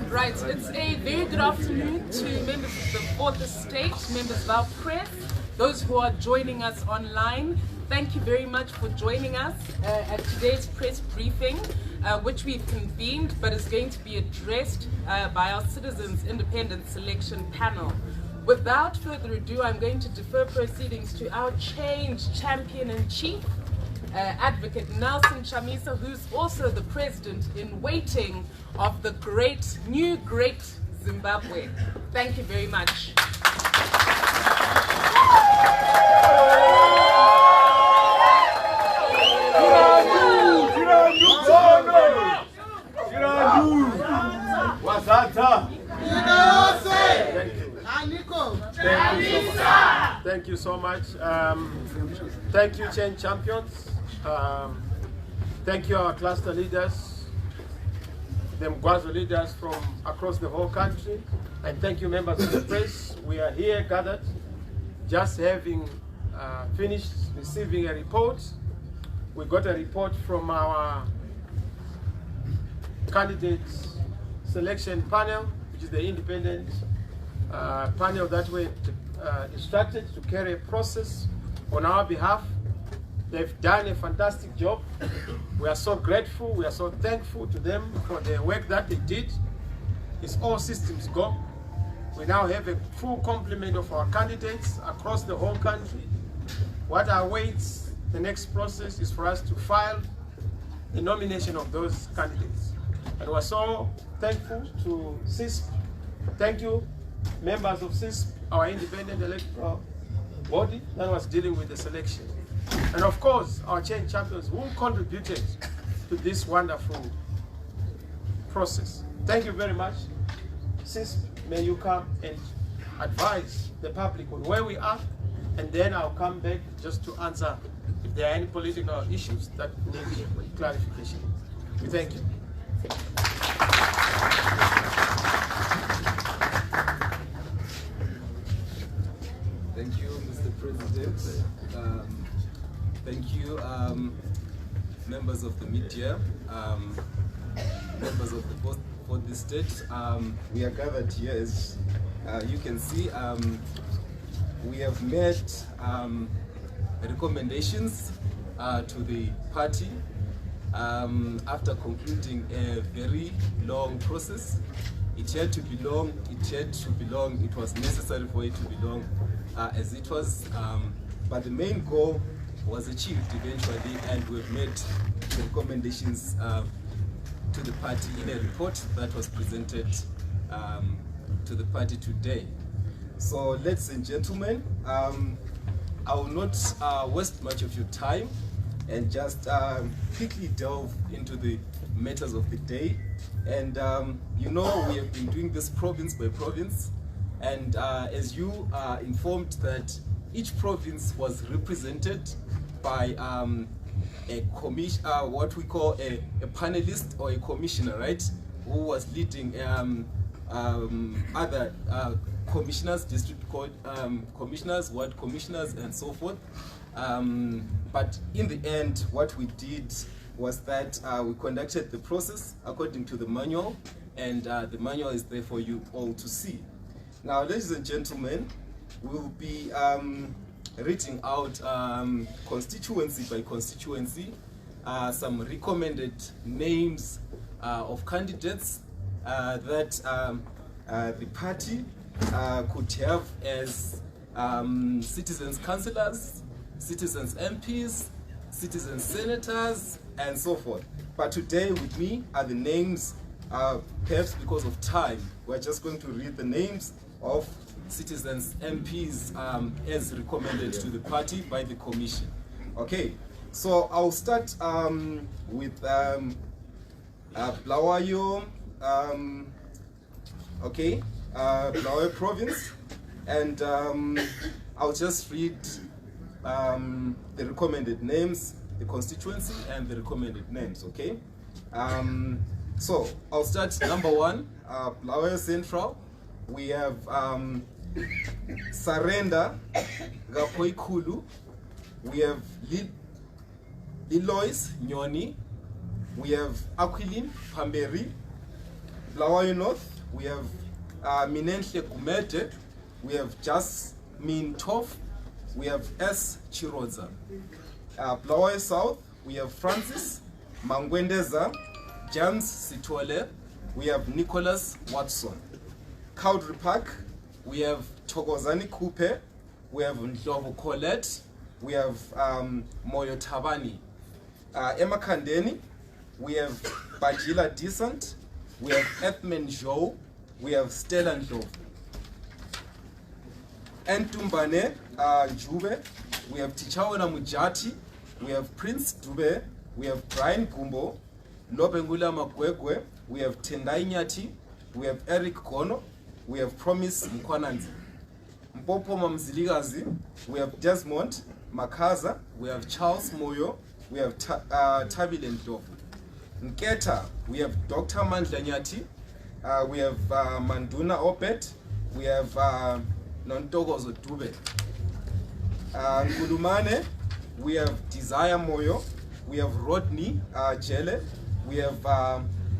Right, it's a very good afternoon to members of the Fourth Estate, members of our press, those who are joining us online. Thank you very much for joining us at today's press briefing, which we've convened but is going to be addressed by our Citizens Independent Selection Panel. Without further ado, I'm going to defer proceedings to our change champion-in-chief, Advocate Nelson Chamisa, who's also the president-in-waiting of the new great Zimbabwe. Thank you very much. Thank you so much. Thank you, Change Champions. Thank you, our cluster leaders, the Mgwazo leaders from across the whole country. And thank you, members of the press. We are here gathered, just having finished receiving a report. We got a report from our candidates selection panel, which is the independent panel that were instructed to carry a process on our behalf. They've done a fantastic job. We are so grateful, we are so thankful to them for the work that they did. It's all systems go. We now have a full complement of our candidates across the whole country. What awaits the next process is for us to file the nomination of those candidates. And we're so thankful to CISP. Thank you, members of CISP, our independent electoral body that was dealing with the selection. And of course, our change champions who contributed to this wonderful process. Thank you very much. CISP, may you come and advise the public on where we are, and then I'll come back just to answer if there are any political issues that need clarification. We thank you. Thank you, Mr. President. Thank you, members of the media, members of the Fourth Estate. We are gathered here, as you can see. We have made recommendations to the party after concluding a very long process. It had to be long, it was necessary for it to be long as it was, but the main goal was achieved eventually, and we've made the recommendations to the party in a report that was presented to the party today. So, ladies and gentlemen, I will not waste much of your time and just quickly delve into the matters of the day. And you know, we have been doing this province by province, and as you are informed that each province was represented by what we call a panelist or a commissioner, right, who was leading other commissioners, district court commissioners, ward commissioners, and so forth. But in the end, what we did was that we conducted the process according to the manual, and the manual is there for you all to see. Now, ladies and gentlemen, we'll be reading out constituency by constituency some recommended names of candidates that the party could have as citizens councillors, citizens MPs, citizen senators, and so forth. But today with me are the names, perhaps because of time, we're just going to read the names of citizens MPs as recommended to the party by the commission. Okay, so I'll start with Bulawayo, Bulawayo province, and I'll just read the recommended names, the constituency, and the recommended names, okay? So I'll start number 1, Bulawayo Central. We have Sarenda Gapoikulu. We have Lilois Nyoni. We have Aquilin Pamberi. Bulawayo North, we have Minenhle Kumete. We have Jasmine Toff. We have S. Chiroza. Bulawayo South, we have Francis Mangwendeza, Jans Sitole. We have Nicholas Watson. Cowdrey Park, we have Thokozani Kupe. We have Ndlovu Colette. We have Moyo Tabani. Emakhandeni, we have Bajila Decent. We have Ethman Joe. We have Stella Ndlovu. Entumbane Jube. We have Tichaona Mujati. We have Prince Dube. We have Brian Kumbo. Lobengula Magwegwe. We have Tendai Nyati. We have Eric Kono. We have Promise Mkwananzi. Mpopo Mamziligazi. We have Desmond Makaza. We have Charles Moyo. We have Tabile Ndlovu. Nketa, we have Dr. Mandla Nyati. We have Manduna Opet. We have Nontogozo Dube. Ngulumane, we have Desire Moyo. We have Rodney Jele. We have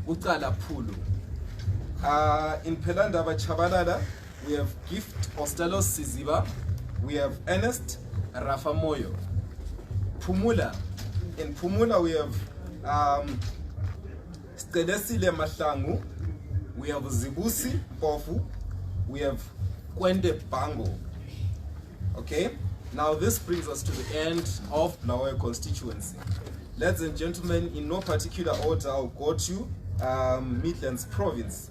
Utala Pulu. In Pelandaba Chabalada, we have Gift Ostelos Siziba. We have Ernest Rafa Moyo. Pumula. In Pumula, we have Stedesile Mahlangu. We have Zibusi Mpofu. We have Kwende Bango. Okay? Now this brings us to the end of Bulawayo constituency. Ladies and gentlemen, in no particular order, I'll go to Midlands province.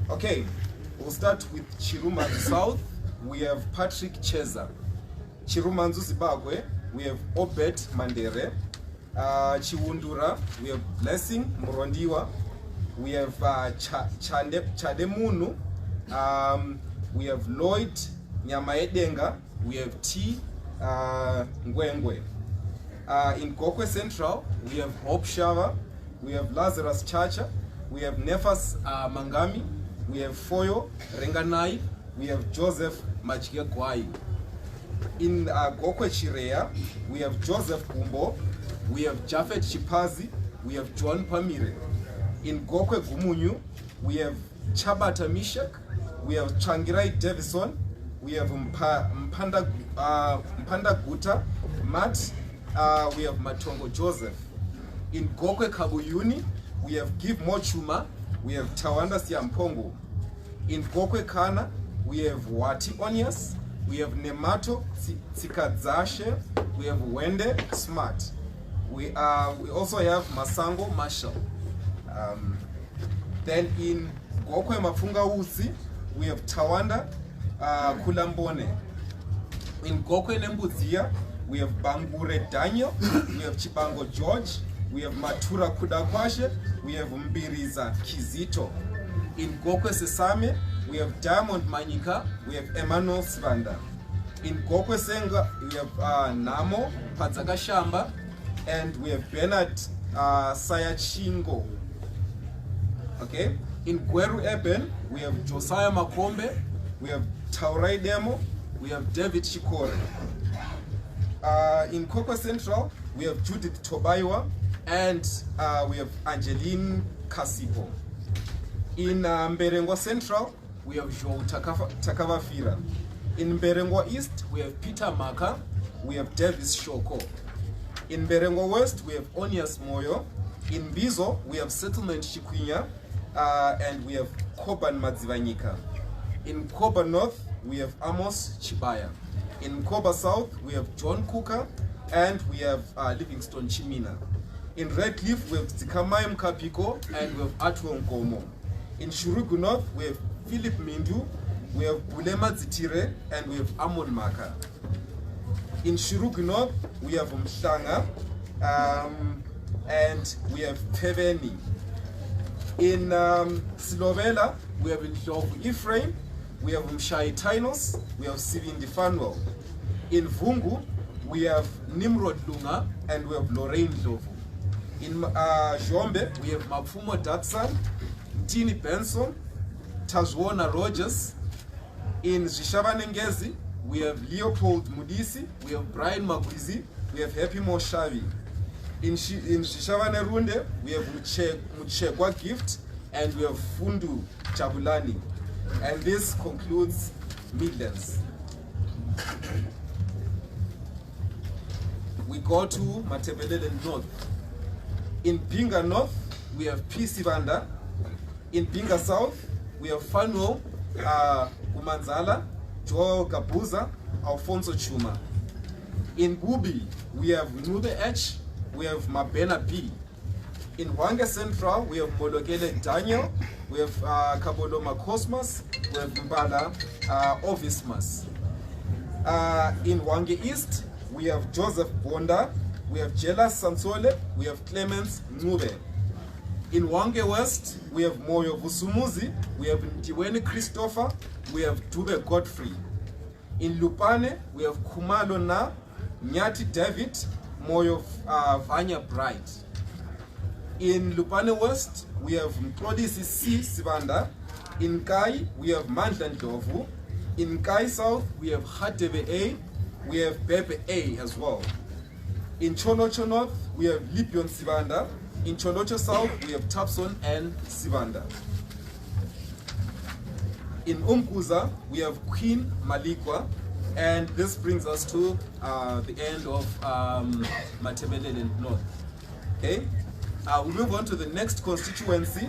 Okay, we'll start with Chirumanzu South. We have Patrick Cheza. Chirumanzu Zimbabwe, we have Obed Mandere. Chiwundura, we have Blessing Murondiwa. We have Chademunu. We have Lloyd Nyamaedenga. We have T. Ngwengwe. In Gokwe Central, we have Hope Shava. We have Lazarus Chacha. We have Nefas Mangami. We have Foyo Renganai. We have Joseph Machigegwai. In Gokwe Chirea, we have Joseph Kumbo. We have Jafet Chipazi. We have John Pamire. In Gokwe Gumunyu, we have Chabata Mishak. We have Changirai Davison. We have Mpanda Guta Matt. We have Matongo Joseph. In Gokwe Kabuyuni, we have Give Mochuma. We have Tawanda Siampongo. In Gokwe Kana, we have Wati Onias. We have Nemato Tsikadzashe. We have Wende Smart. We also have Masango Marshall. Then in Gokwe Mafunga Uzi, we have Tawanda Kulambone. In Gokwe Nembuzia, we have Bangure Daniel. We have Chibango George. We have Matura Kudakwashe. We have Mbiriza Kizito. In Gokwe Sesame, we have Diamond Manyika. We have Emmanuel Svanda. In Gokwe Senga, we have Namo Padzakashamba. And we have Bernard Sayachingo. Okay. In Gweru Eben, we have Josiah Makombe. We have Taurai Demo. We have David Chikore. In Kokwe Central, we have Judith Tobaiwa. And we have Angeline Kasipo. In Mberengwa Central, we have Joe Takavafira. In Mberengwa East, we have Peter Maka. We have Davis Shoko. In Mberengwa West, we have Onias Moyo. In Bizo, we have Settlement Shikwinya. And we have Koban Madzivanyika. In Koba North, we have Amos Chibaya. In Koba South, we have John Kuka. And we have Livingstone Chimina. In Redcliffe, we have Zikamayim Kapiko. And we have Atwo Nkomo. In Shurugu North, we have Philip Mindu. We have Bulema Zitire. And we have Amon Maka. In Shurugu North, we have Mshanga. And we have Peveni. In Silovela, we have Ndlovu Ephraim. We have Mshai Tainos. We have Sivindi Fanwell. In Vungu, we have Nimrod Lunga. And we have Lorraine Ndlovu. In Zhombe, we have Mapfumo Datsan, Tini Benson, Tazwona Rogers. In Zhishavanengezi, we have Leopold Mudisi, we have Brian Magwizi, we have Happy Moshavi. In Zhishavanarunde, we have Muchegwa Gift, and we have Fundu Chabulani. And this concludes Midlands. We go to Matebelele North. In Pinga North, we have P. Sivanda. In Pinga South, we have Fanuel Umanzala, Joel Gabuza, Alfonso Chuma. In Gubi, we have Nube H, we have Mabena B. In Hwange Central, we have Mologele Daniel, we have Kaboloma Cosmos, we have Mbala Ovismas. In Hwange East, we have Joseph Bonda, we have Jela Sansole, we have Clemens Nube. In Hwange West, we have Moyo Vusumuzi, we have Ndiweni Christopher, we have Dube Godfrey. In Lupane, we have Kumalo Na, Nyati David, Moyo Vanya Bright. In Lupane West, we have Mklodisi C. Sivanda. In Kai, we have Mandla Ndovu. In Kai South, we have Hatebe A. We have Bebe A as well. In Cholocho North, we have Lipion Sivanda. In Cholocho South, we have Tapson and Sivanda. In Umkuza, we have Queen Malikwa. And this brings us to the end of Matebelele North. Okay? We move on to the next constituency,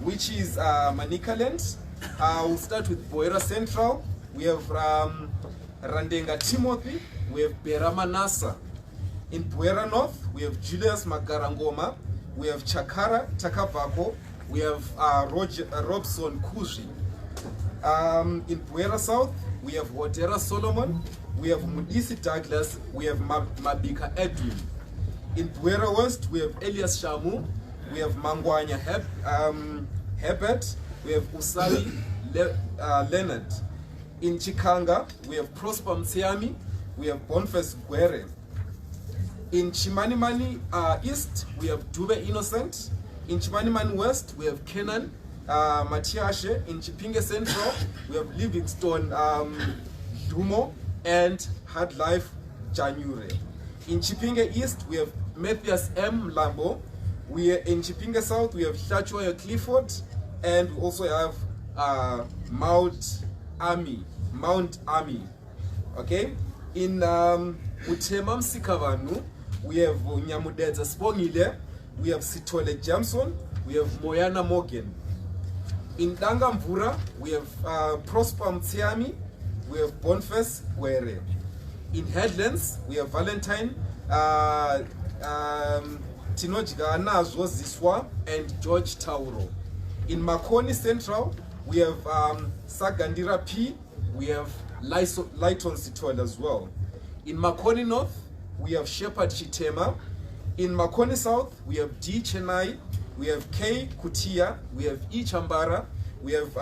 which is Manicaland. We'll start with Boera Central. We have Randenga Timothy. We have Beramanasa. In Boera North, we have Julius Magarangoma. We have Chakara Takavako. We have Robson Kuji. In Boera South, we have Watera Solomon. We have Mudisi Douglas. We have Mabika Edwin. In Boera West, we have Elias Shamu, we have Mangwanya Hebert, we have Usali Leonard. In Chikanga, we have Prosper Mtsiami, we have Boniface Gwere. In Chimanimani East, we have Dube Innocent. In Chimanimani West, we have Kenan Matiashe. In Chipinge Central, we have Livingstone Dumo and Hard Life Janyure. In Chipinge East, we have Matthias M. Lambo. In Chipinge South, we have Shachoya Clifford, and we also have Mount Army. Okay? In Utema Msikavanu, we have Nyamudeza Spongile, we have Sitole Jamson, we have Moyana Morgan. In Dangamvura, we have Prosper Mtsiami, we have Boniface Were. In Headlands, we have Valentine Tinojiga Nazwo Ziswa and George Tauro. In Makoni Central, we have Sagandira P. We have Lighton Sitwell as well. In Makoni North, we have Shepherd Chitema. In Makoni South, we have D. Chennai. We have K. Kutia. We have E. Chambara. We have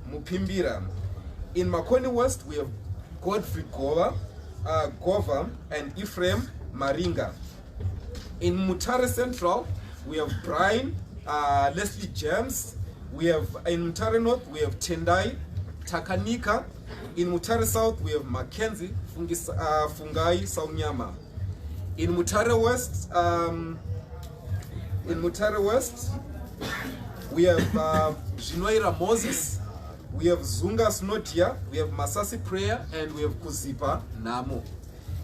Mupimbira. In Makoni West, we have Godfrey Gova and Ephraim Maringa. In Mutare Central, we have Brian, Leslie James. We have in Mutare North, we have Tendai, Takanika. In Mutare South, we have Mackenzie, Fungai, Saunyama. In Mutare West, we have Jinoira Moses. We have Zunga Snotia, we have Masasi Prayer, and we have Kuzipa Namo.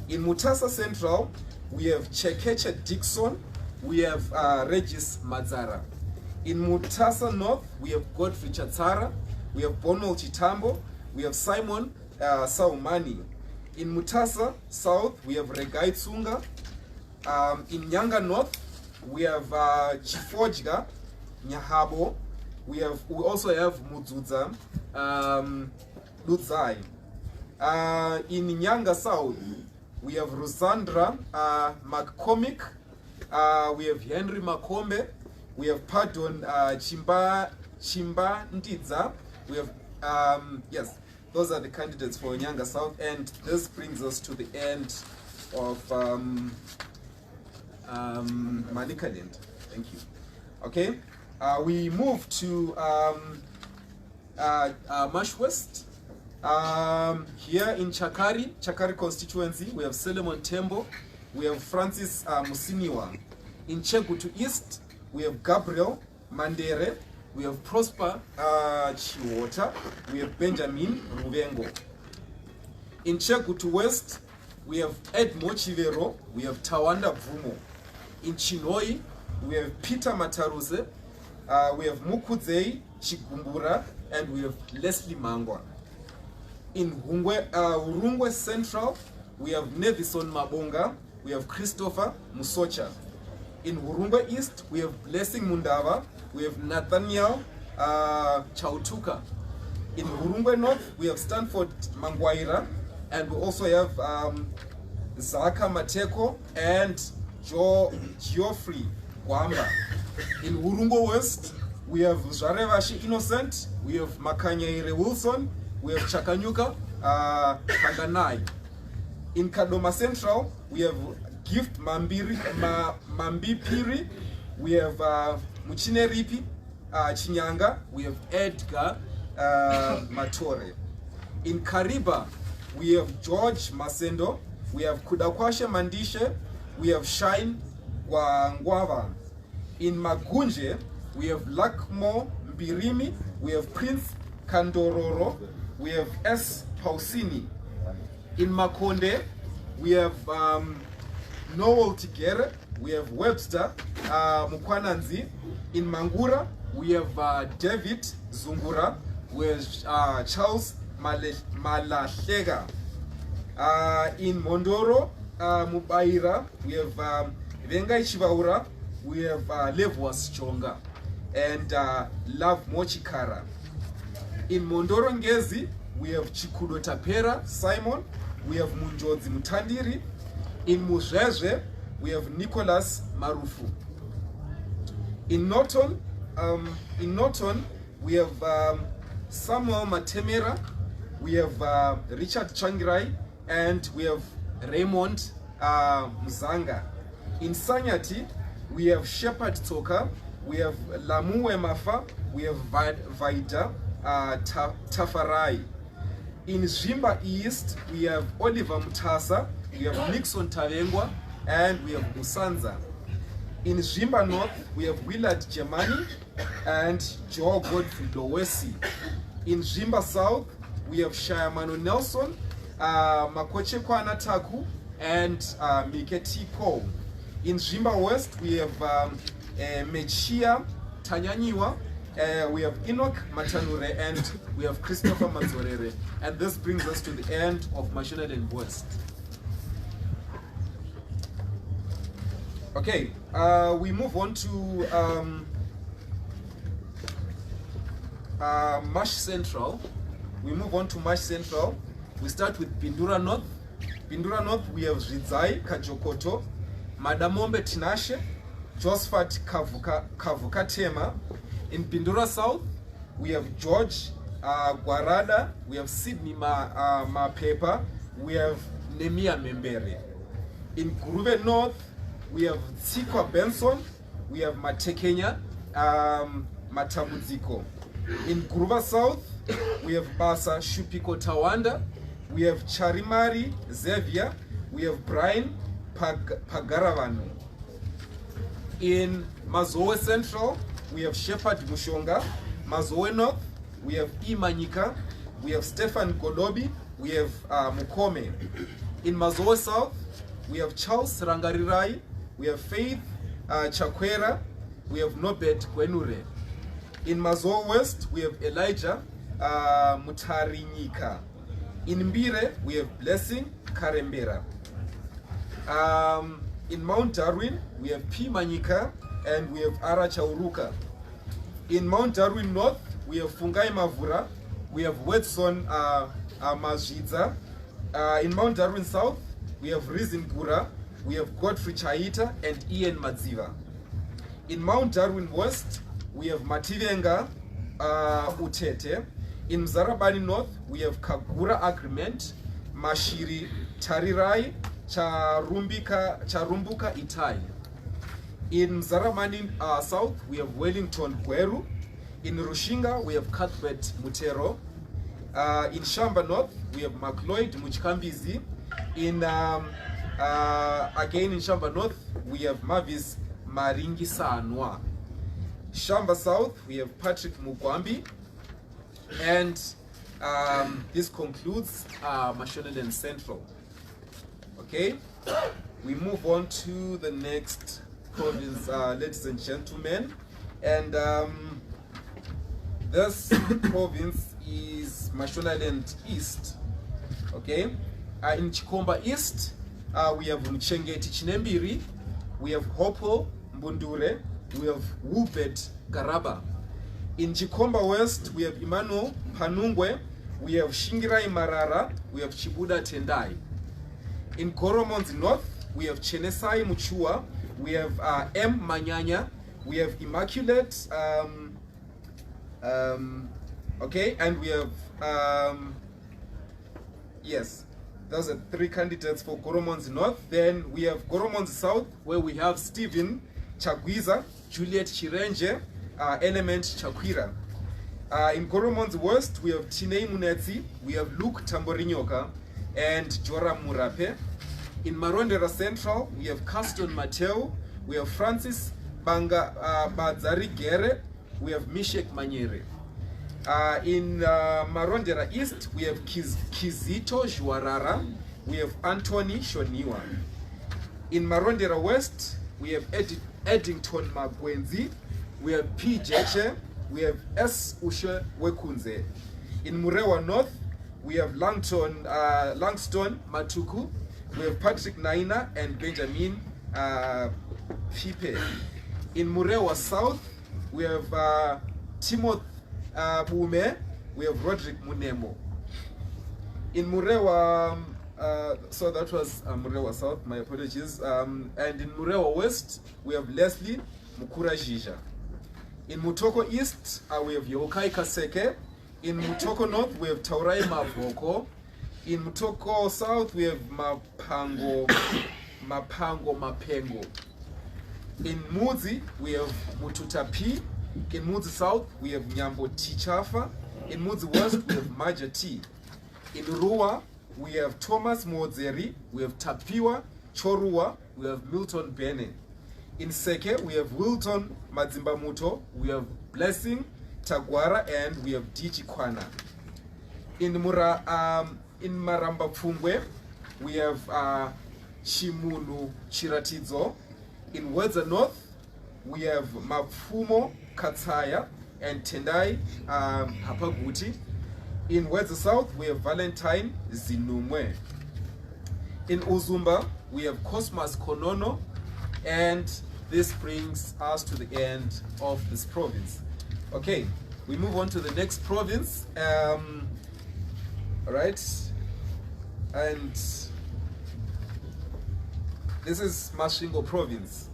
In Mutasa Central, we have Chekeche Dixon, we have Regis Mazara. In Mutasa North, we have Godfrey Chatsara, we have Bonol Chitambo, we have Simon Saumani. In Mutasa South, we have Regai Tsunga. In Nyanga North, we have Chifojga Nyahabo. We also have Mudzuza Lutzai. In Nyanga South, we have Rosandra McCormick. We have Henry Makombe. We have Pardon Chimba Ndidza. We have yes, those are the candidates for Nyanga South, and this brings us to the end of Manicaland. Thank you. Okay, we move to Marsh West. Here in Chakari constituency, we have Solomon Tembo, we have Francis Musiniwa. In Chegutu East, we have Gabriel Mandere, we have Prosper Chiwota, we have Benjamin Rubengo. In Chegutu West, we have Ed Mochivero, we have Tawanda Brumo. In Chinoi, we have Peter Mataruze, we have Mukudzei Chikumbura, and we have Leslie Mangwa. In Urungwe Central, we have Nevison Mabonga, we have Christopher Musocha. In Urungwe East, we have Blessing Mundava, we have Nathaniel Chautuka. In Urungwe North, we have Stanford Mangwaira, and we also have Zaka Mateko and Geoffrey Gwamba. In Urungwe West, we have Zarevashi Innocent, we have Makanyaire Wilson, we have Chakanyuka Kanganai. In Kadoma Central, we have Gift Mambi Piri, we have Muchine Ripi Chinyanga, we have Edgar Matore. In Kariba, we have George Masendo, we have Kudakwashe Mandishe, we have Shine Wangwava. In Magunje, we have Lakmo Mbirimi, we have Prince Kandororo, we have S. Pausini. In Makonde, we have Noel Tigere, we have Webster Mukwananzi. In Mangura, we have David Zungura, we have Charles Malashega. In Mondoro, Mubaira, we have Vengai Chivaura, we have Levwas Chonga, and Love Mochikara. In Mondoro Ngezi, we have Chikudo Tapera Simon, we have Munjozi Mutandiri. In Muzhezhe, we have Nicholas Marufu. In Norton, we have Samuel Matemera, we have Richard Changirai, and we have Raymond Mzanga. In Sanyati, we have Shepherd Toka, we have Lamue Mafa, we have Vaida Tafarai. In Zimba East, we have Oliver Mutasa, we have Nixon Tavengwa, and we have Musanza. In Zimba North, we have Willard Jemani and Joe Godfrey Lowesi. In Zimba South, we have Shayamano Nelson, Makoche Kwana Taku, and Miketi Ko. In Zimba West, we have Mechia Tanyanyiwa, we have Enoch Matanure, and we have Christopher Manzorere. And this brings us to the end of Mashonaland West. Okay, we move on to Marsh Central. We move on to Marsh Central. We start with Pindura North. Pindura North, we have Rizai Kajokoto, Madamombe Tinashe, Josephat Kavuka Tema. In Pindura South, we have George Guarada, we have Sydney Mapepa, we have Nemia Membere. In Guruve North, we have Tsikwa Benson, we have Matekenya Matamuziko. In Guruva South, we have Basa Shupiko Tawanda, we have Charimari Xavier, we have Brian Pagaravanu. In Mazoe Central, we have Shepherd Mushonga. Mazoe North, we have Imanyika, we have Stefan Godobi, we have Mukome. In Mazoe South, we have Charles Rangarirai, we have Faith Chakwera, we have Nobet Kwenure. In Mazoe West, we have Elijah Mutarinyika. In Mbire, we have Blessing Karembera. In Mount Darwin, we have P. Manyika and we have Ara Chauruka. In Mount Darwin North, we have Fungai Mavura, we have Wetson Mazhidza. In Mount Darwin South, we have Rizin Gura, we have Godfrey Chaita and Ian Madziva. In Mount Darwin West, we have Mativenga Utete. In Mzarabani North, we have Kagura Agreement, Mashiri Tarirai, Charumbuka Itai. In Mzaramani South, we have Wellington Gweru. In Rushinga, we have Cuthbert Mutero. In Shamba North, we have McLeod Muchikambizi. Again in Shamba North, we have Mavis Maringi Sanwa. Shamba South, we have Patrick Mugwambi. And this concludes Mashonaland Central. Okay, we move on to the next province, ladies and gentlemen. And this province is Mashonaland East. Okay, in Chikomba East, we have Mchengeti Chinembiri, we have Hopo Mbundure, we have Wubet Garaba. In Chikomba West, we have Emmanuel Panungwe, we have Shingirai Marara, we have Chibuda Tendai. In Goromonzi North, we have Chenesai Muchua, we have M. Manyanya, we have Immaculate, okay, and we have, yes, those are 3 candidates for Goromonzi North. Then we have Goromonzi South, where we have Stephen Chagwiza, Juliet Chirenje, Element Chakwira. In Goromonzi West, we have Tinei Munetsi, we have Luke Tamborinyoka, and Joram Murape. In Marondera Central, we have Caston Mateo, we have Francis Bazari Gere, we have Mishek Manyere. In Marondera East, we have Kizito Juarara, we have Anthony Shoniwa. In Marondera West, we have Eddington Magwenzi, we have P. Jeche, we have S. Ushe Wekunze. In Murewa North, we have Langston Matuku, we have Patrick Naina and Benjamin Pipe. In Murewa South, we have Timothy Bume, we have Roderick Munemo. In Murewa, so that was Murewa South, my apologies. And in Murewa West, we have Leslie Mukura Jija. In Mutoko East, we have Yokai Kaseke. In Mutoko North, we have Taurai Mavoko. In Mutoko South, we have Mapengo. In Muzi, we have Mututapi. In Muzi South, we have Nyambo Tichafa. In Muzi West, we have Maja T. In Rua, we have Thomas Mozeri. We have Tapiwa Chorua. We have Milton Bene. In Seke, we have Wilton Madzimbamuto. We have Blessing Tagwara, and we have Dichi Kwana. In Maramba Pfungwe, we have Chimunu Chiratidzo. In Wedza North, we have Mapfumo Katsaya and Tendai Hapaguti. In Wedza South, we have Valentine Zinumwe. In Uzumba, we have Cosmas Konono, and this brings us to the end of this province. Okay, we move on to the next province. All right, and this is Masvingo Province.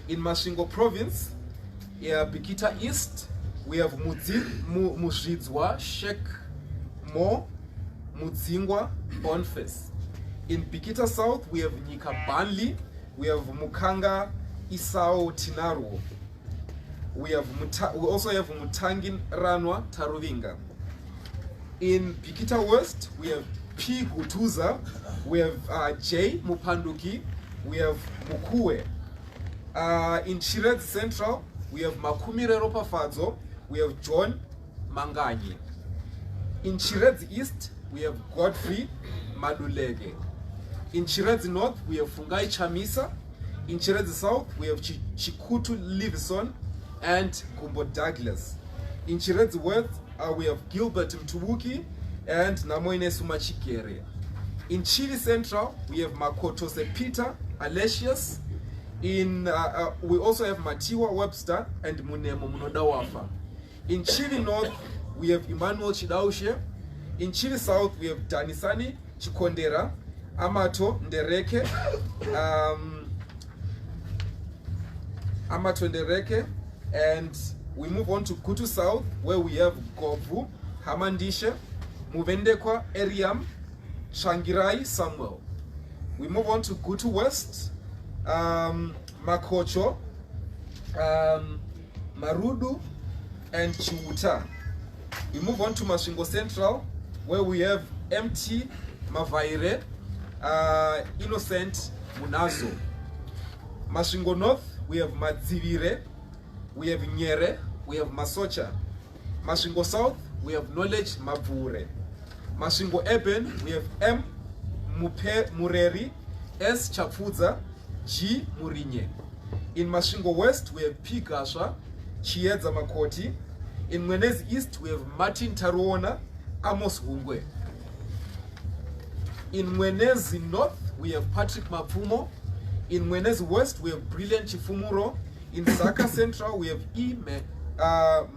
In Masvingo Province, Bikita East, we have Muzhidzwa Sheikh Mo Mudzingwa Boniface. In Bikita South, we have Nika Banli, we have Mukanga Isao Tinaru. We also have Mutangin Ranwa Taruvinga. In Bikita West, we have P. Gutuza, we have J. Mupanduki, we have Mukue. In Chiredzi Central, we have Makumire Ropafadzo, we have John Manganyi. In Chiredzi East, we have Godfrey Madulege. In Chiredzi North, we have Fungai Chamisa. In Chiredzi South, we have Chikutu Livison and Kumbo Douglas. In Chiredzi West, we have Gilbert Mtubuki and Namoine Sumachikere. In Chile Central, we have Makoto Peter Alesius. We also have Matiwa Webster and Munemo Munodawafa. In Chile North, we have Emmanuel Chidaushe. In Chile South, we have Danisani Chikondera, Amato Ndereke, and we move on to Kutu South, where we have Govu, Hamandishe, Muvendekwa, Eriam, Changirai, Samuel. We move on to Kutu West, Makocho, Marudu, and Chiuta. We move on to Masvingo Central, where we have MT Mavaire, Innocent Munazo. Masvingo North, we have Madzivire, we have Nyere, we have Masocha. Masvingo South, we have Knowledge Mavure. Masvingo Urban, we have M. Mureri, S. Chapfudza, G. Murinye. In Masvingo West, we have P. Gasha, Chiedza Makoti. In Mwenezi East, we have Martin Taruona, Amos Hungwe. In Mwenezi North, we have Patrick Mapumo. In Mwenezi West, we have Brilliant Chifumuro. In Zaka Central, we have E.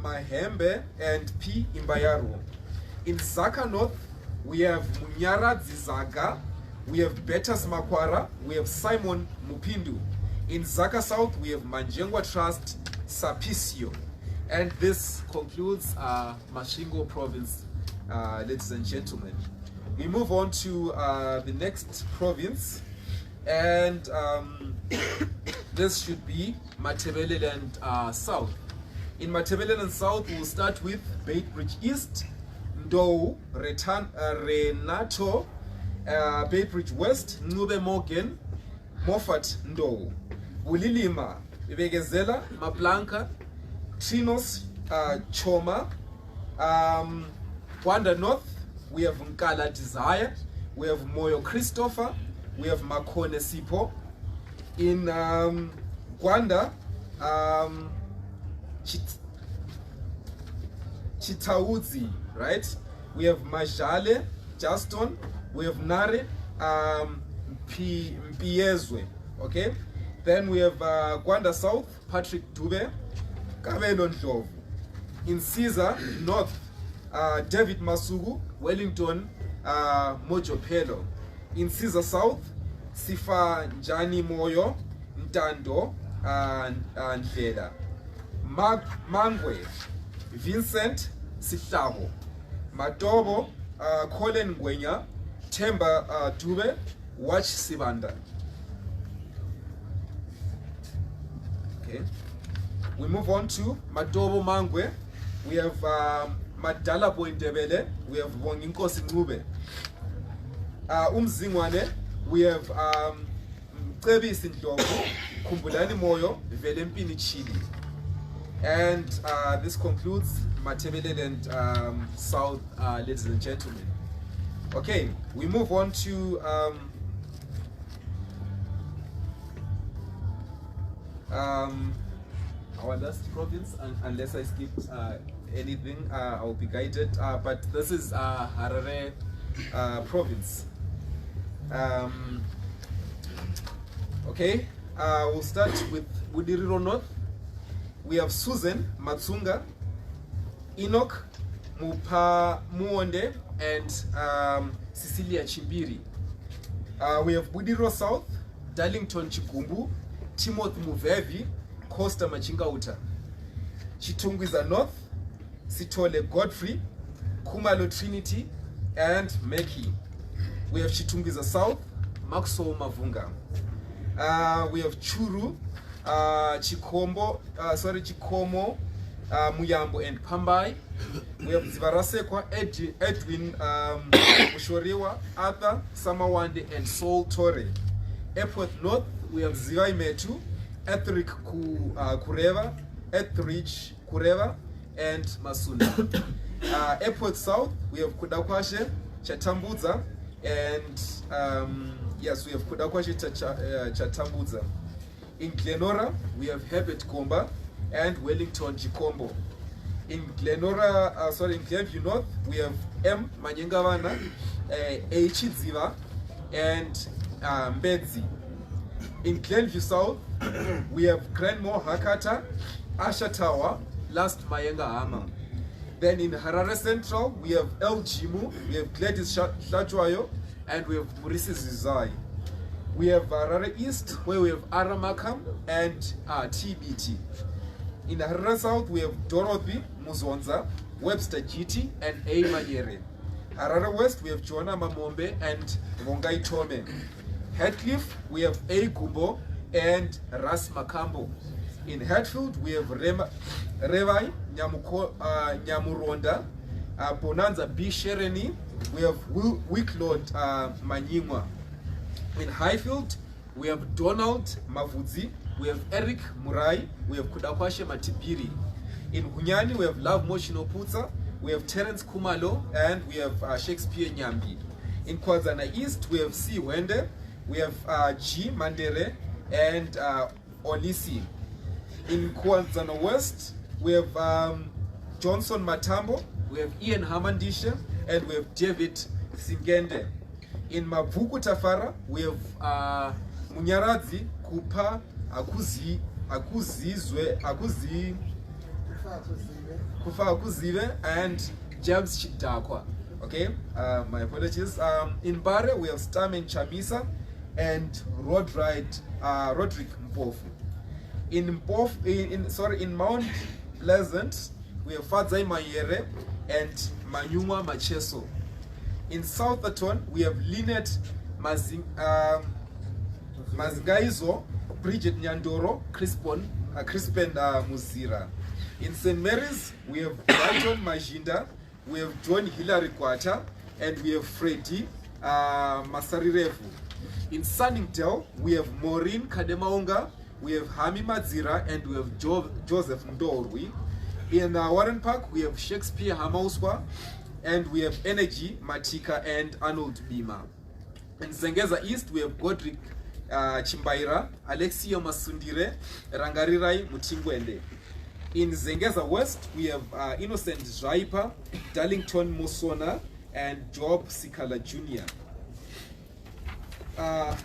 Mahembe and P. Imbayaru. In Zaka North, we have Munyara Zizaga, we have Betas Makwara, we have Simon Mupindu. In Zaka South, we have Manjengwa Trust Sapisio. And this concludes Masvingo province, ladies and gentlemen. We move on to the next province, and this should be Matabeleland South. In Matabeleland South, we will start with Beitbridge East, Ndou, Renato, Beitbridge West, Ncube Morgan, Moffat Ndou, Bulilima, Ibegezela, Mablanca, Trinos, Choma, Gwanda North, we have Nkala Desire, we have Moyo Christopher, we have Makone Sipo. In Gwanda, Chitaudzi, right? We have Majale, Justin, we have Nare, Mpiezwe, okay? Then we have Gwanda South, Patrick Dube, Kabelo Ndlovu. In Caesar North, David Masugu, Wellington, Mojo Pelo. In Caesar South, Sifa Njani Moyo, Ntando, Ndlela. Mangwe, Vincent Sihlabo. Matobo, Colin Ngwenya, Temba Dube, Watch Sibanda. Okay. We move on to Matobo Mangwe. We have Madala Boindebele. We have Wonginkosi Ncube. Umzingwane. We have Mcebi Sindlovu, Kumbulani Moyo, Velempini Chili. And this concludes Matabeleland South, ladies and gentlemen. Okay, we move on to our last province, unless I skipped anything, I'll be guided. But this is Harare province. Okay, we'll start with Budiriro North. We have Susan Matsunga, Enoch Muonde, and Cecilia Chimbiri. We have Budiro South, Darlington Chigumbu, Timothy Muvevi, Costa Machingauta. Chitungwiza North, Sitole Godfrey, Kumalo Trinity, and Meki. We have Chitungwiza South, Maxo Mavunga. We have Churu, Chikomo, Muyambo, and Pambai. We have Zivarasekwa, Edwin Mushoriwa, Arthur Samawande, and Saul Torre. Airport North, we have Zivai Metu, Ethric Kureva, Ethrich Kureva, and Masuna. Airport South, we have Kudakwashe, Chatambuza, and yes, we have Kudakwashe Chatambuza. In Glenora, we have Herbert Komba and Wellington Chikombo. In Glenora, in Glenview North, we have M. Manyengavana, H. Ziva, and Mbedzi. In Glenview South, we have Grandmore Hakata, Asha Tower, Last Mayenga Hama. Then in Harare Central, we have El Jimu, we have Gladys Shachwayo, and we have Murisi Zizai. We have Harare East, where we have Aramakam and TBT. In Harare South, we have Dorothy Muzonza, Webster GT, and A. Manyere. Harare West, we have Joanna Mamombe and Mongai Tome. Headcliff, we have A. Gumbo and Ras Makambo. In Hatfield, we have Revai, Nyamuronda, Bonanza B. Shereni, we have Wicklord Manyingwa. In Highfield, we have Donald Mavudzi, we have Eric Murai, we have Kudakwashe Matibiri. In Hunyani, we have Love Moshino Putsa, we have Terence Kumalo, and we have Shakespeare Nyambi. In Kwazana East, we have C. Wende, we have G. Mandere, and Olisi. In Kwazana West, we have Johnson Matambo, we have Ian Hamandisha, and we have David Singende. In Mavuku Tafara, we have Munyaradzi Kupa Kufa Akuzive, and James Chidakwa. Okay, my apologies. In Bare, we have Stamen Chamisa and Rodrick Mpofu. In Mount Pleasant, we have Fadzai Mayere and Manyuma Macheso. In Southerton, we have Lynette Mazgaizo, Bridget Nyandoro, Crispin Muzira. In St. Mary's, we have Brighton Majinda, we have John Hilary Kwata, and we have Freddy Masarirevu. In Sunningdale, we have Maureen Kademaunga, we have Hami Madzira, and we have Joseph Ndorwi. In Warren Park, we have Shakespeare Hamauswa, and we have Energy Matika and Arnold Bima. In Zengeza East, we have Godric Chimbaira, Alexia Masundire, Rangarirai Mutingwende. In Zengeza West, we have Innocent Jaipa, Darlington Musona, and Job Sikala Jr.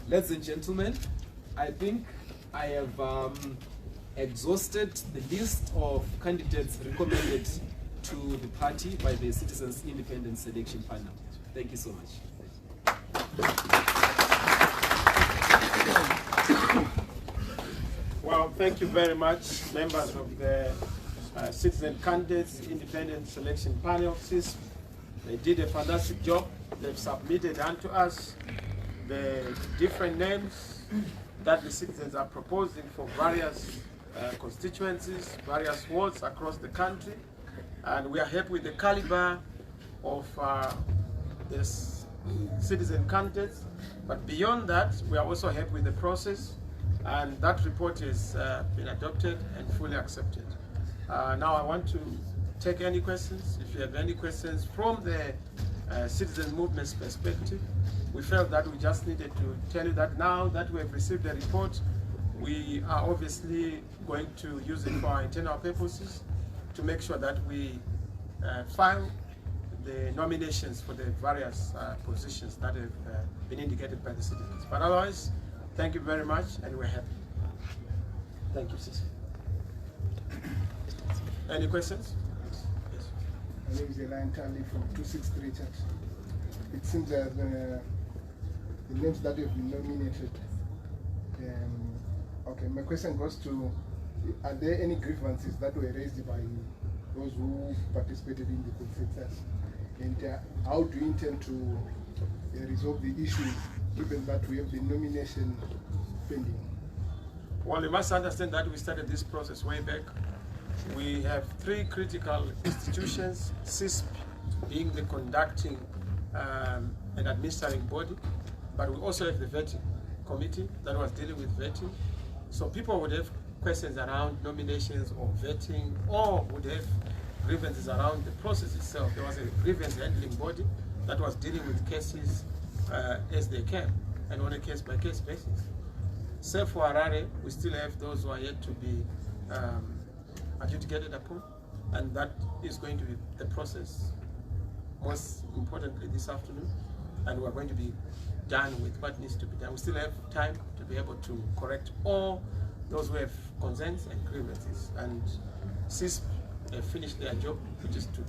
Ladies and gentlemen, I think I have exhausted the list of candidates recommended to the party by the Citizens Independent Selection Panel. Thank you so much. Well, thank you very much, members of the Citizen Candidates Independent Selection Panel, CISP. They did a fantastic job. They've submitted unto us the different names that the citizens are proposing for various constituencies, various wards across the country. And we are happy with the caliber of the citizen candidates. But beyond that, we are also happy with the process. And that report has been adopted and fully accepted. Now I want to take any questions. If you have any questions from the citizen movement's perspective, we felt that we just needed to tell you that now that we have received the report, we are obviously going to use it for our internal purposes to make sure that we file the nominations for the various positions that have been indicated by the citizens. But otherwise, thank you very much, and we're happy. Thank you, Sisi. Any questions? Yes. My name is Elaine Talley from 263 Church. It seems that the names that have been nominated. Okay, my question goes to: are there any grievances that were raised by those who participated in the consensus? And how do you intend to resolve the issue, given that we have the nomination pending? Well, you must understand that we started this process way back. We have three critical institutions, CISP being the conducting and administering body, but we also have the vetting committee that was dealing with vetting. So people would have questions around nominations or vetting, or would have grievances around the process itself. There was a grievance handling body that was dealing with cases as they came and on a case-by-case basis. Save for Harare, we still have those who are yet to be adjudicated upon, and that is going to be the process, most importantly this afternoon, and we're going to be done with what needs to be done. We still have time to be able to correct all those who have concerns and grievances, and CISP have finished their job, which is to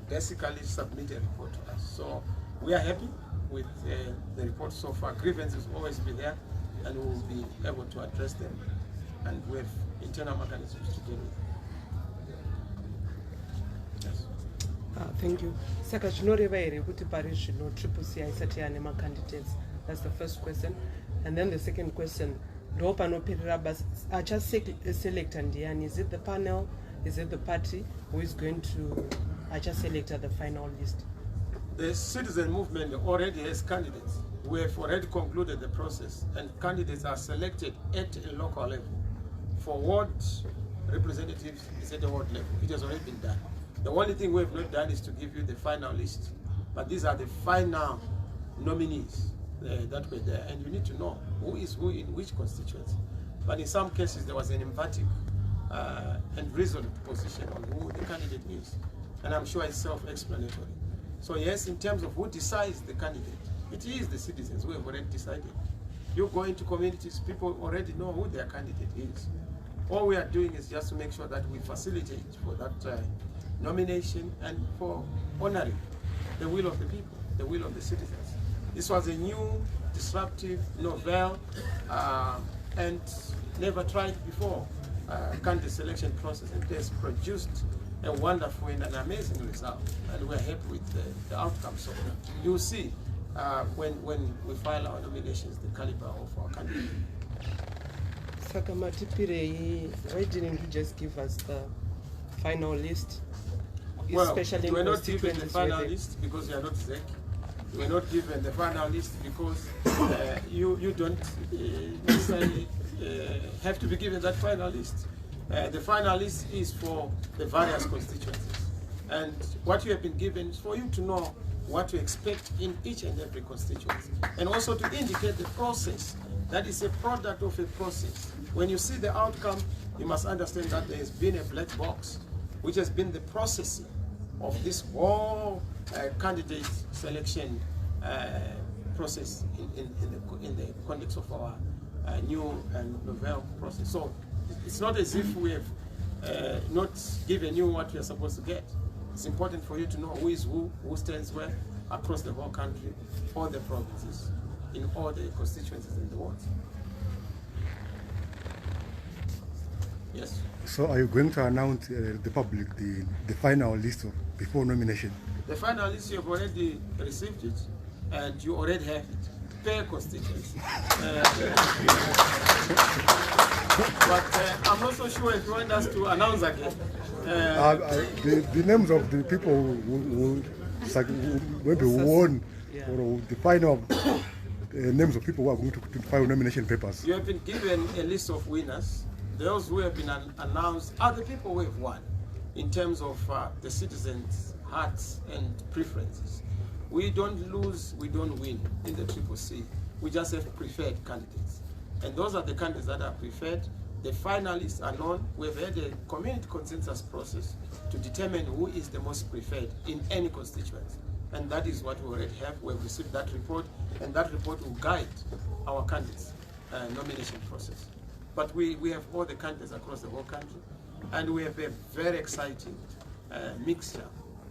basically submit a report to us. So we are happy with the report so far. Grievances will always be there, and we will be able to address them, and we have internal mechanisms to deal with them. Yes. Thank you. Saka chinoreva here kuti pari zvino triple C aisati ane candidates. That's the first question. And then the second question, ndo panoperera basi. Achaselecta ndiani? Is it the panel? Is it the party who is going to select the final list? The citizen movement already has candidates. We have already concluded the process, and candidates are selected at a local level. For ward representatives, it's at the ward level. It has already been done. The only thing we have not done is to give you the final list. But these are the final nominees that were there, and you need to know who is who in which constituency. But in some cases, there was an emphatic and reasoned position on who the candidate is. And I'm sure it's self-explanatory. So yes, in terms of who decides the candidate, it is the citizens who have already decided. You go into communities, people already know who their candidate is. All we are doing is just to make sure that we facilitate for that nomination and for honoring the will of the people, the will of the citizens. This was a new, disruptive, novel, and never tried before candidate selection process. It has produced a wonderful and an amazing result, and we're happy with the outcome. So you'll see when we file our nominations the caliber of our candidate. Saka Matipirei, why didn't you just give us the final list? Well, Especially you were in not given the constituencies final where list because you are not ZEC. You were not given the final list because you don't necessarily have to be given that final list. The final list is for the various constituencies. And what you have been given is for you to know what to expect in each and every constituency. And also to indicate the process. That is a product of a process. When you see the outcome, you must understand that there has been a black box, which has been the processing of this whole candidate selection process in the context of our new and novel process. So it's not as if we have not given you what we are supposed to get. It's important for you to know who is who stands where across the whole country, all the provinces, in all the constituencies in the wards. Yes. So are you going to announce the public the final list before nomination? The final list, you have already received it, and you already have it per constituency. But I'm not so sure if you want us to announce again. The names of the people who maybe won, or the final names of people who are going to file nomination papers. You have been given a list of winners. Those who have been announced are the people who have won in terms of the citizens' hearts and preferences. We don't lose, we don't win in the CCC. We just have preferred candidates. And those are the candidates that are preferred. The finalists are known. We've had a community consensus process to determine who is the most preferred in any constituency. And that is what we already have. We've received that report, and that report will guide our candidates' nomination process. But we have all the candidates across the whole country, and we have a very exciting mixture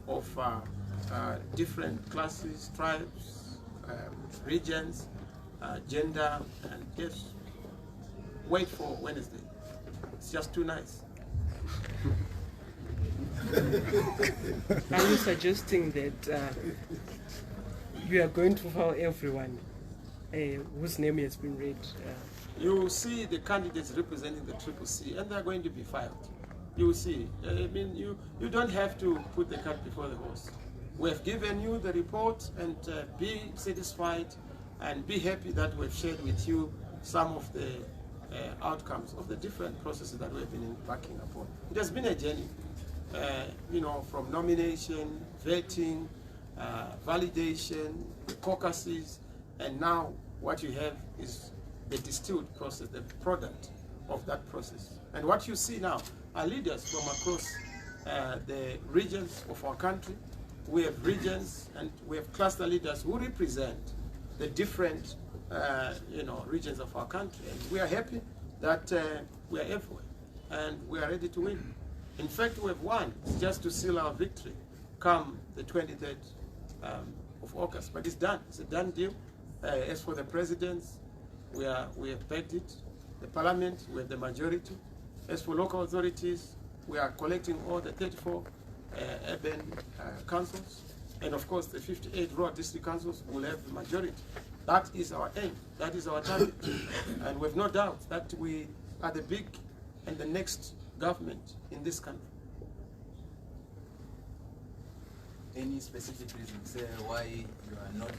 of different classes, tribes, regions, gender, and yes, wait for Wednesday. It's just too nice. Are you suggesting that you are going to file everyone whose name has been read? You will see the candidates representing the CCC, and they're going to be filed. You will see. I mean, you don't have to put the cart before the horse. We have given you the report, and be satisfied and be happy that we've shared with you some of the outcomes of the different processes that we've been embarking upon. It has been a journey, you know, from nomination, vetting, validation, the caucuses, and now what you have is the distilled process, the product of that process. And what you see now are leaders from across the regions of our country. We have regions and we have cluster leaders who represent the different you know, regions of our country. And we are happy that we are everywhere and we are ready to win. In fact, we have won. It's just to seal our victory come the 23rd of August. But it's done. It's a done deal. As for the presidents, we have pegged it. The parliament, we have the majority. As for local authorities, we are collecting all the 34 urban councils. And of course, the 58 rural district councils will have the majority. That is our aim. That is our target. And we have no doubt that we are the big and the next government in this country. Any specific reasons why you are not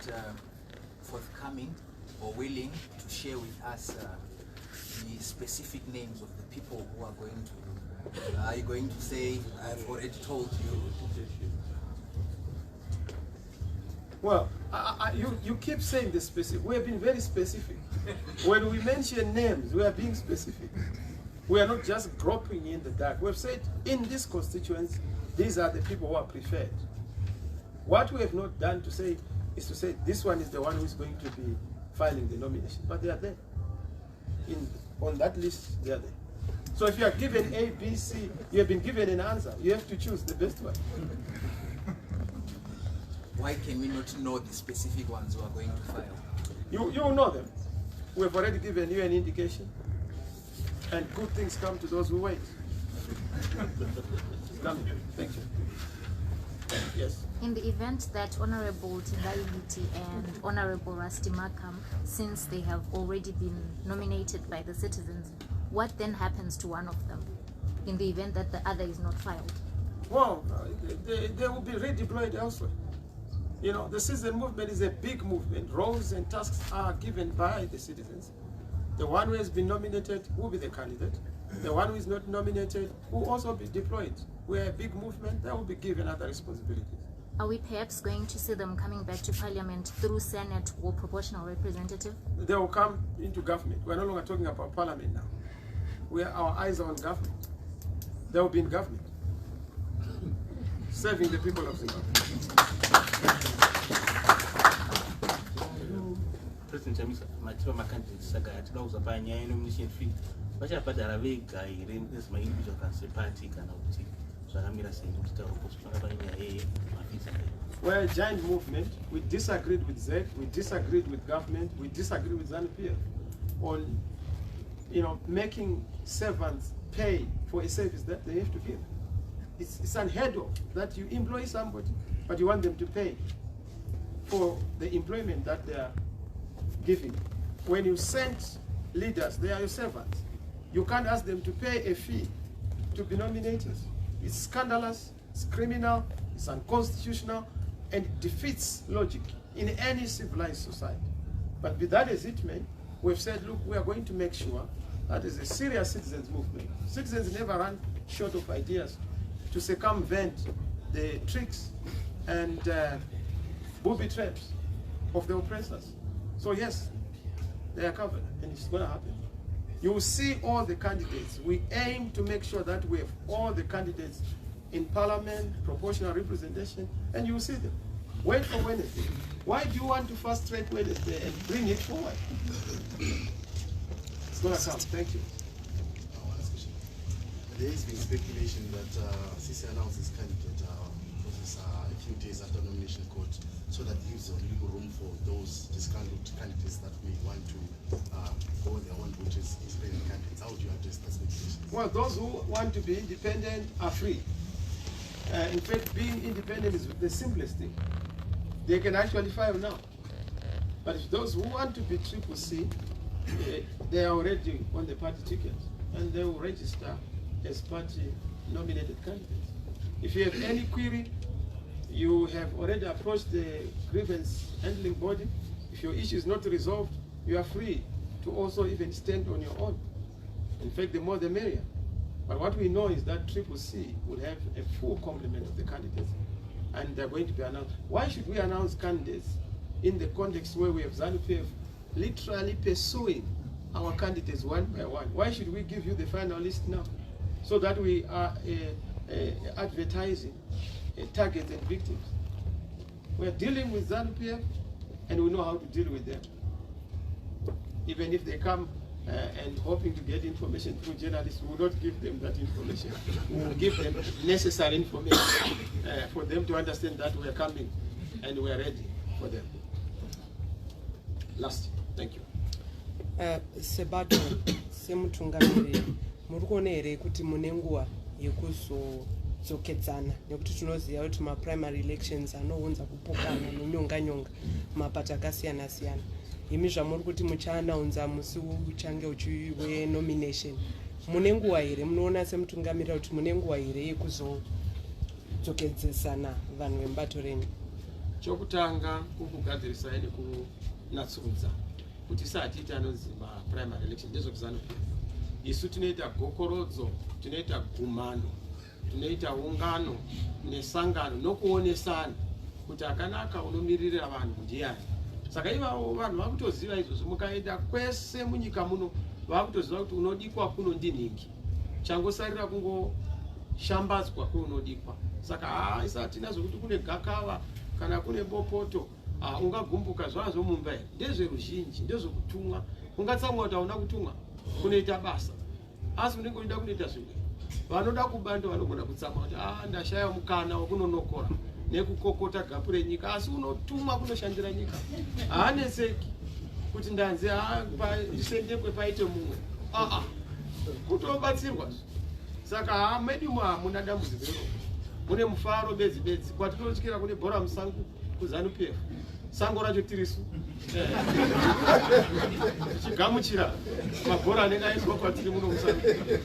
forthcoming or willing to share with us the specific names of the people who are going to, are you going to say, I've already told you? Well, you keep saying the specific. We have been very specific. When we mention names, we are being specific. We are not just groping in the dark. We have said, in this constituency, these are the people who are preferred. What we have not done to say is to say, this one is the one who is going to be filing the nomination. But they are there. On that list, they are there. So if you are given A, B, C, you have been given an answer. You have to choose the best one. Why can we not know the specific ones who are going to file? You know them. We have already given you an indication. And good things come to those who wait. Come. Thank you. Yes. In the event that Honorable Tingailiti and Honorable Rusty Markham, since they have already been nominated by the citizens, what then happens to one of them in the event that the other is not filed? Well, they will be redeployed elsewhere. You know, the citizen movement is a big movement. Roles and tasks are given by the citizens. The one who has been nominated will be the candidate. The one who is not nominated will also be deployed. We are a big movement, they will be given other responsibilities. Are we perhaps going to see them coming back to Parliament through Senate or proportional representative? They will come into government. We're no longer talking about Parliament now. Our eyes are on government. They will be in government, serving the people of Zimbabwe. President Chamisa, matiwa makandidate saka tikauza panyaya nomination fee vachabhadhara vega here as ma-individual party kana kuti zvakamira sei kuti taurikutsvanga pane nyaya yemafees. We're a giant movement. We disagreed with Z, we disagreed with government, we disagreed with ZANU-PF on, making servants pay for a service that they have to give. It's unheard of that you employ somebody, but you want them to pay for the employment that they are giving. When you send leaders, they are your servants. You can't ask them to pay a fee to be nominated. It's scandalous, it's criminal, it's unconstitutional, and it defeats logic in any civilized society. But be that as it may, we've said, look, we are going to make sure that is a serious citizens movement. Citizens never run short of ideas to circumvent the tricks and booby traps of the oppressors. So yes, they are covered, and it's going to happen. You will see all the candidates. We aim to make sure that we have all the candidates in Parliament, proportional representation, and you will see them. Wait for Wednesday. Why do you want to fast track Wednesday and bring it forward? It's going to come. Thank you. There has been speculation that CCC announced its candidate a few days after nomination court, so that leaves a legal room for those disgruntled candidates that may want to go on their own, which is independent candidates. How would you address that speculation? Well, those who want to be independent are free. In fact, being independent is the simplest thing. They can actually file now. But if those who want to be CCC, they are already on the party ticket, and they will register as party nominated candidates. If you have any query, you have already approached the grievance handling body. If your issue is not resolved, you are free to also even stand on your own. In fact, the more the merrier. But what we know is that CCC will have a full complement of the candidates, and they're going to be announced. Why should we announce candidates in the context where we have ZANU-PF literally pursuing our candidates one by one? Why should we give you the final list now, so that we are advertising targets and victims? We're dealing with ZANU-PF, and we know how to deal with them. Even if they come and hoping to get information through journalists, we will not give them that information. We will give them necessary information for them to understand that we are coming and we are ready for them. Last, thank you. Sebato semutungamiriri muri kuona here kuti mune nguva yekuzodzokedzana nekuti tinoziva kuti ma-primary elections anounza kupokana nenyonga-nyonga mapato akasiyana-siyana. imi zvamuri kuti muchaanaunza musi uchange uchiwe nomination mune nguva here munoona semutungamirira kuti mune nguva here yekuzodzokedzesana vanhu vemubato renyu? Chokutanga kukugadzirisai nekunatsurudza kuti isati iti anonzi maprimary election ndezvekuzanupira. Isu tinoita gokorodzo, tinoita gumano, tunoita ungano nesangano nokuonesana kuti akanaka unomiririra vanhu ndiani. Saka ivavo vanhu vakutoziva izvozvo, mukaenda kwese munyika muno vakutoziva kuti unodikwa kuno ndinhingi, changosarira kungoshambadzwa kweunodikwa. Saka isati nazvokuti kune gakava kana kune bopoto ungagumbuka zvazvo mumba here. Ndezveruzhinji, ndezvekutumwa. Ungatsamwa kuti hauna kutumwa kunoita basa, asi unenge unoda kunoita zvimwe. Vanoda kubanda vanogona kutsamwa kuti ndashaya mukana wekunonokora nekukokota gapu renyika, asi unotumwa kunoshandira nyika. Haaneseki kuti ndanze isendekwe paite mumwe. Kutobatsirwa. Saka medu muna dambudziko. Mune mufaro bedzi bedzi. Kwatinotyira kune bhora musango kuZANU-PF. Sango racho tirisu. Chigamuchira mabhora anenge aiswa kwatiri muno musango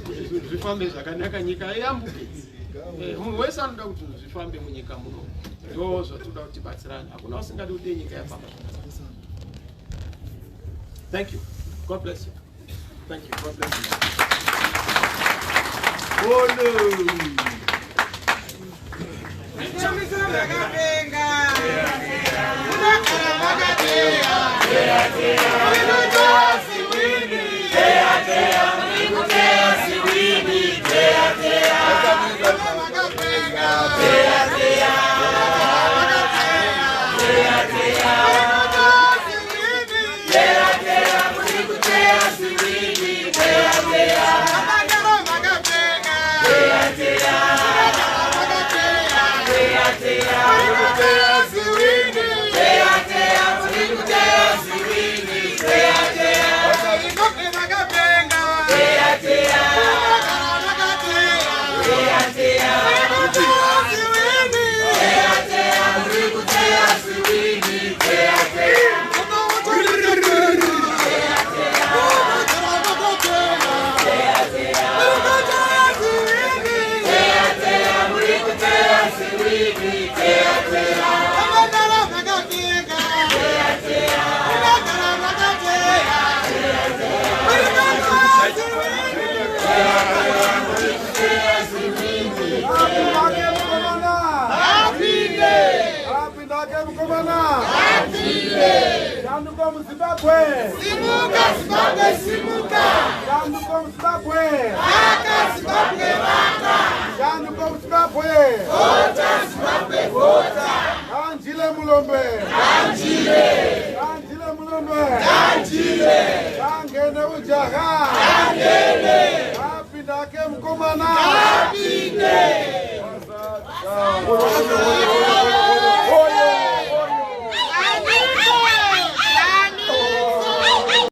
kuti zvifambe zvakanaka nyika yambuke. Munhu wese anoda kuti zvifambe munyika muno. Ndo zvatoda kuti batsirana. Hakuna usingadi kuti nyika yafamba. Thank you. God bless you. Thank you. God bless you. Oh no. Happy